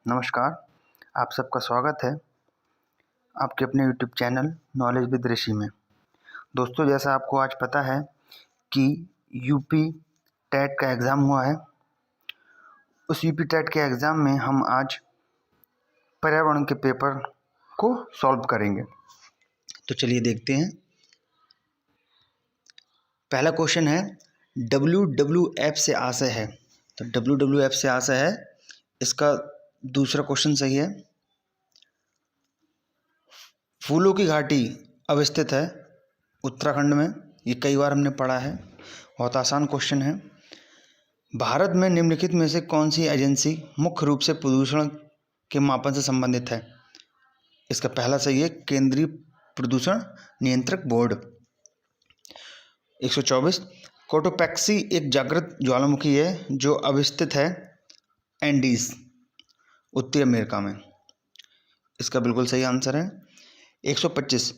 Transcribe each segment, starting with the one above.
नमस्कार, आप सबका स्वागत है आपके अपने यूट्यूब चैनल नॉलेज विद ऋषि में। दोस्तों, जैसा आपको आज पता है कि यूपी टेट का एग्ज़ाम हुआ है। उस यूपी टेट के एग्ज़ाम में हम आज पर्यावरण के पेपर को सॉल्व करेंगे। तो चलिए देखते हैं। पहला क्वेश्चन है WWF से आशय है। तो WWF से आशय है, इसका दूसरा क्वेश्चन सही है। फूलों की घाटी अवस्थित है उत्तराखंड में। ये कई बार हमने पढ़ा है, बहुत आसान क्वेश्चन है। भारत में निम्नलिखित में से कौन सी एजेंसी मुख्य रूप से प्रदूषण के मापन से संबंधित है? इसका पहला सही है, केंद्रीय प्रदूषण नियंत्रक बोर्ड। 124, कोटोपैक्सी एक जागृत ज्वालामुखी है जो अवस्थित है एंडीज उत्तरी अमेरिका में। इसका बिल्कुल सही आंसर है। 125,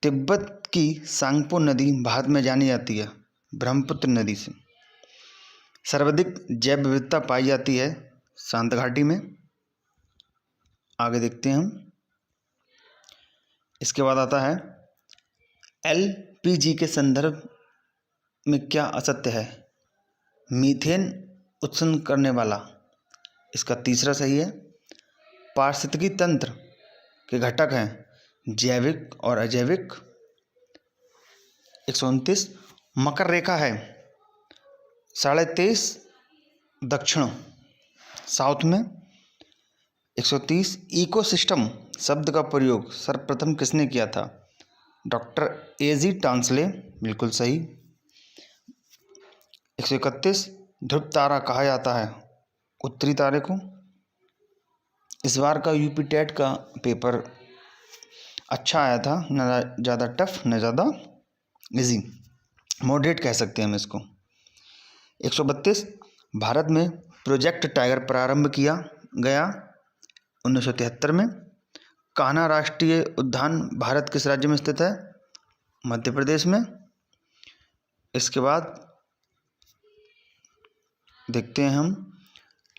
तिब्बत की सांगपो नदी भारत में जानी जाती है ब्रह्मपुत्र नदी से। सर्वाधिक जैव विविधता पाई जाती है शांत घाटी में। आगे देखते हैं हम। इसके बाद आता है LPG के संदर्भ में क्या असत्य है? मीथेन उत्पन्न करने वाला। इसका तीसरा सही है। पारिस्थितिकी तंत्र के घटक हैं जैविक और अजैविक। 129, मकर रेखा है 23.5 दक्षिण साउथ में। 130, इकोसिस्टम शब्द का प्रयोग सर्वप्रथम किसने किया था? डॉक्टर AG टांसले, बिल्कुल सही। 131, ध्रुव तारा कहा जाता है उत्तरी तारे को। इस बार का यूपी टेट का पेपर अच्छा आया था, न ज़्यादा टफ न ज़्यादा इजी, मॉडरेट कह सकते हैं हम इसको। 132, भारत में प्रोजेक्ट टाइगर प्रारंभ किया गया 1973 में। कान्हा राष्ट्रीय उद्यान भारत किस राज्य में स्थित है? मध्य प्रदेश में। इसके बाद देखते हैं हम,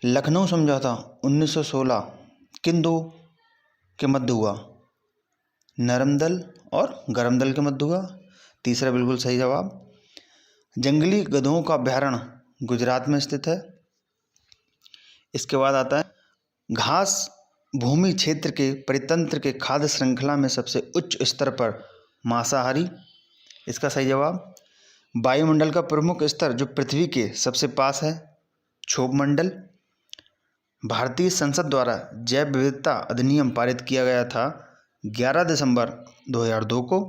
लखनऊ समझौता 1916 किन दो के मध्य हुआ? नरम दल और गरम दल के मध्य हुआ। तीसरा बिल्कुल सही जवाब। जंगली गधों का अभयारण्य गुजरात में स्थित है। इसके बाद आता है घास भूमि क्षेत्र के परितंत्र के खाद्य श्रृंखला में सबसे उच्च स्तर पर मांसाहारी। इसका सही जवाब। वायुमंडल का प्रमुख स्तर जो पृथ्वी के सबसे पास है क्षोभ मंडल। भारतीय संसद द्वारा जैव विविधता अधिनियम पारित किया गया था 11 दिसंबर 2002 को।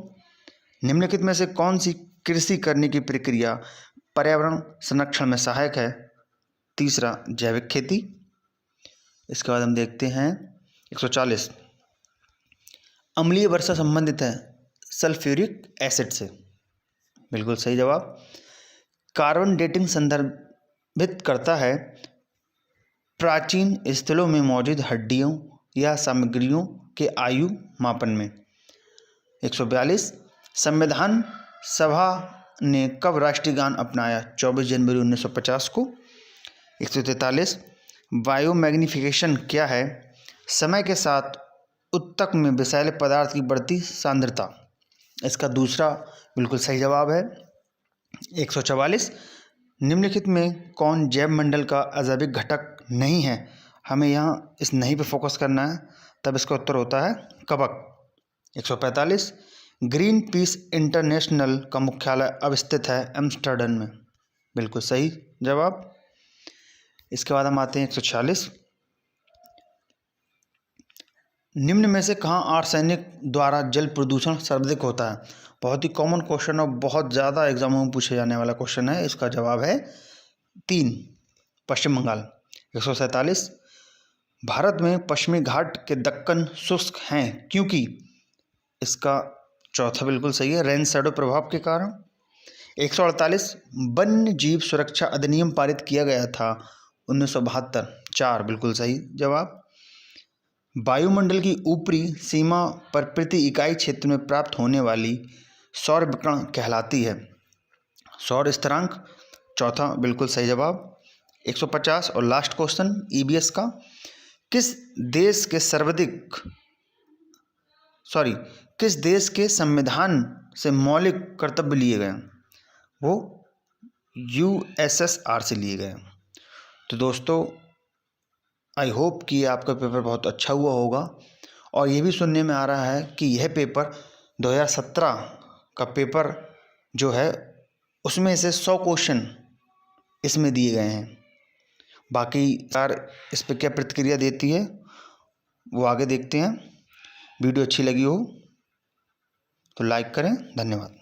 निम्नलिखित में से कौन सी कृषि करने की प्रक्रिया पर्यावरण संरक्षण में सहायक है? तीसरा, जैविक खेती। इसके बाद हम देखते हैं 140, अम्लीय वर्षा संबंधित है सल्फ्यूरिक एसिड से। बिल्कुल सही जवाब। कार्बन डेटिंग संदर्भित करता है प्राचीन स्थलों में मौजूद हड्डियों या सामग्रियों के आयु मापन में। 142, संविधान सभा ने कब राष्ट्रीय गान अपनाया? 24 जनवरी 1950 को। 143, बायोमैग्निफिकेशन क्या है? समय के साथ ऊतक में विषैले पदार्थ की बढ़ती सांद्रता। इसका दूसरा बिल्कुल सही जवाब है। 144, निम्नलिखित में कौन जैव मंडल का अजैविक घटक नहीं है? हमें यहाँ इस नहीं पे फोकस करना है, तब इसका उत्तर होता है कवक। 145, ग्रीन पीस इंटरनेशनल का मुख्यालय अब स्थित है एम्स्टर्डम में। बिल्कुल सही जवाब। इसके बाद हम आते हैं 146, निम्न में से कहाँ आर्सेनिक द्वारा जल प्रदूषण सर्वाधिक होता है? बहुत ही कॉमन क्वेश्चन और बहुत ज़्यादा एग्जामों में पूछे जाने वाला क्वेश्चन है। इसका जवाब है 3, पश्चिम बंगाल। 147, भारत में पश्चिमी घाट के दक्कन शुष्क हैं क्योंकि? इसका चौथा बिल्कुल सही है, रेन शैडो प्रभाव के कारण। 148, वन्य जीव सुरक्षा अधिनियम पारित किया गया था 1972। 4 बिल्कुल सही जवाब। वायुमंडल की ऊपरी सीमा पर प्रति इकाई क्षेत्र में प्राप्त होने वाली सौर विकिरण कहलाती है सौर स्थिरांक। चौथा बिल्कुल सही जवाब। 150 और लास्ट क्वेश्चन EBS का, किस देश के संविधान से मौलिक कर्तव्य लिए गए? वो USSR से लिए गए। तो दोस्तों, आई होप कि आपका पेपर बहुत अच्छा हुआ होगा। और ये भी सुनने में आ रहा है कि यह पेपर 2017 का पेपर जो है उसमें से 100 क्वेश्चन इसमें दिए गए हैं। बाकी यार इस पर क्या प्रतिक्रिया देती है वो आगे देखते हैं। वीडियो अच्छी लगी हो तो लाइक करें। धन्यवाद।